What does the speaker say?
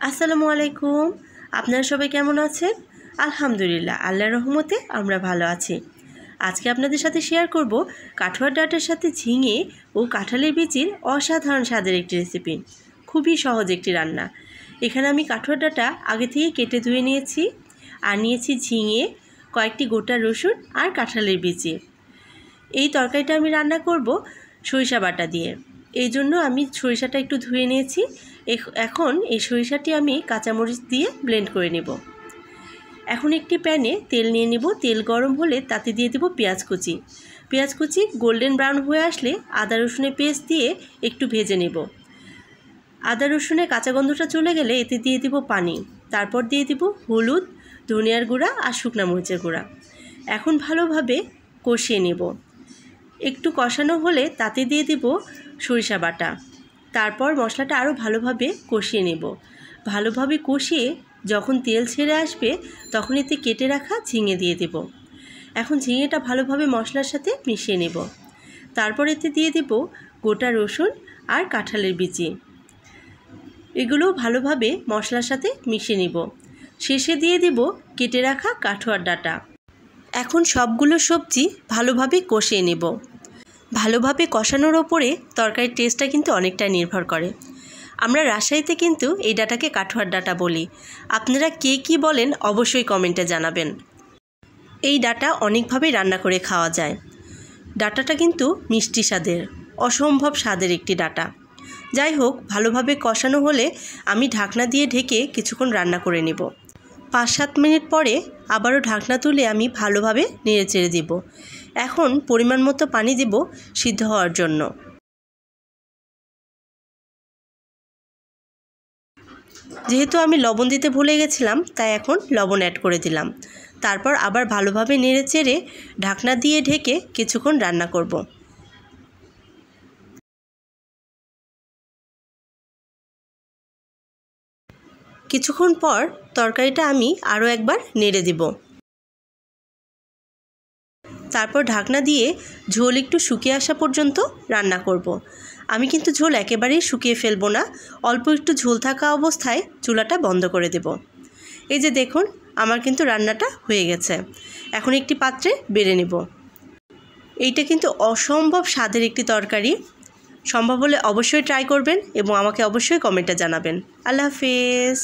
আসসালামু আলাইকুম। আপনারা সবাই কেমন আছেন? আলহামদুলিল্লাহ, আল্লাহর রহমতে আমরা ভালো আছি। আজকে আপনাদের সাথে শেয়ার করব কাঠুয়ার ডাঁটার সাথে ঝিঙে ও কাঁঠালের বিচির অসাধারণ স্বাদের একটি রেসিপি। খুবই সহজ একটি রান্না। এখানে আমি কাঠুয়ার ডাঁটা আগে থেকে কেটে ধুয়ে নিয়েছি, আর নিয়েছি ঝিঙে, কয়েকটি গোটা রসুন আর কাঁঠালের বিচি। এই তরকারিটা আমি রান্না করব সরিষা বাটা দিয়ে। এই জন্য আমি সরিষাটা একটু ধুয়ে নিয়েছি। এখন এই সরিষাটি আমি কাঁচামরিচ দিয়ে ব্লেন্ড করে নেব। এখন একটি প্যানে তেল নিয়ে নেব। তেল গরম হলে তাতে দিয়ে দেব পেঁয়াজ কুচি। পেঁয়াজ কুচি গোল্ডেন ব্রাউন হয়ে আসলে আদা রসুনের পেস্ট দিয়ে একটু ভেজে নেব। আদা রসুনের কাঁচা গন্ধটা চলে গেলে এতে দিয়ে দেব পানি। তারপর দিয়ে দেব হলুদ, ধনিয়ার গুঁড়া আর শুকনা মরিচের গুঁড়া। এখন ভালোভাবে কষিয়ে নেব। একটু কষানো হলে তাতে দিয়ে দেব সরিষা বাটা। তারপর মশলাটা আরও ভালোভাবে কষিয়ে নেব। ভালোভাবে কষিয়ে যখন তেল ছেড়ে আসবে তখন এতে কেটে রাখা ঝিঙে দিয়ে দেব। এখন ঝিঙেটা ভালোভাবে মশলার সাথে মিশিয়ে নেব। তারপর এতে দিয়ে দেব গোটা রসুন আর কাঁঠালের বিচি। এগুলো ভালোভাবে মশলার সাথে মিশিয়ে নেব। শেষে দিয়ে দেব কেটে রাখা কাঠুয়ার ডাঁটা। এখন সবগুলো সবজি ভালোভাবে কষিয়ে নেব। ভালোভাবে কষানোর ওপরে তরকারির টেস্টটা কিন্তু অনেকটা নির্ভর করে। আমরা রাজশাহীতে কিন্তু এই ডাঁটাকে কাঠুয়ার ডাঁটা বলি। আপনারা কে কী বলেন অবশ্যই কমেন্টে জানাবেন। এই ডাঁটা অনেকভাবেই রান্না করে খাওয়া যায়। ডাঁটাটা কিন্তু মিষ্টি স্বাদের, অসম্ভব স্বাদের একটি ডাঁটা। যাই হোক, ভালোভাবে কষানো হলে আমি ঢাকনা দিয়ে ঢেকে কিছুক্ষণ রান্না করে নেব। 5-7 মিনিট পরে আবারও ঢাকনা তুলে আমি ভালোভাবে নেড়ে চেড়ে দেব। এখন পরিমাণ মতো পানি দেব সিদ্ধ হওয়ার জন্য। যেহেতু আমি লবণ দিতে ভুলে গেছিলাম, তাই এখন লবণ অ্যাড করে দিলাম। তারপর আবার ভালোভাবে নেড়ে চেড়ে ঢাকনা দিয়ে ঢেকে কিছুক্ষণ রান্না করব। কিছুক্ষণ পর তরকারিটা আমি আরও একবার নেড়ে দেব। তারপর ঢাকনা দিয়ে ঝোল একটু শুকিয়ে আসা পর্যন্ত রান্না করব। আমি কিন্তু ঝোল একেবারেই শুকিয়ে ফেলবো না, অল্প একটু ঝোল থাকা অবস্থায় চুলাটা বন্ধ করে দেব। এই যে দেখুন, আমার কিন্তু রান্নাটা হয়ে গেছে। এখন একটি পাত্রে বেড়ে নেব। এইটা কিন্তু অসম্ভব স্বাদের একটি তরকারি। সম্ভব হলে অবশ্যই ট্রাই করবেন এবং আমাকে অবশ্যই কমেন্টে জানাবেন। আল্লাহ হাফেজ।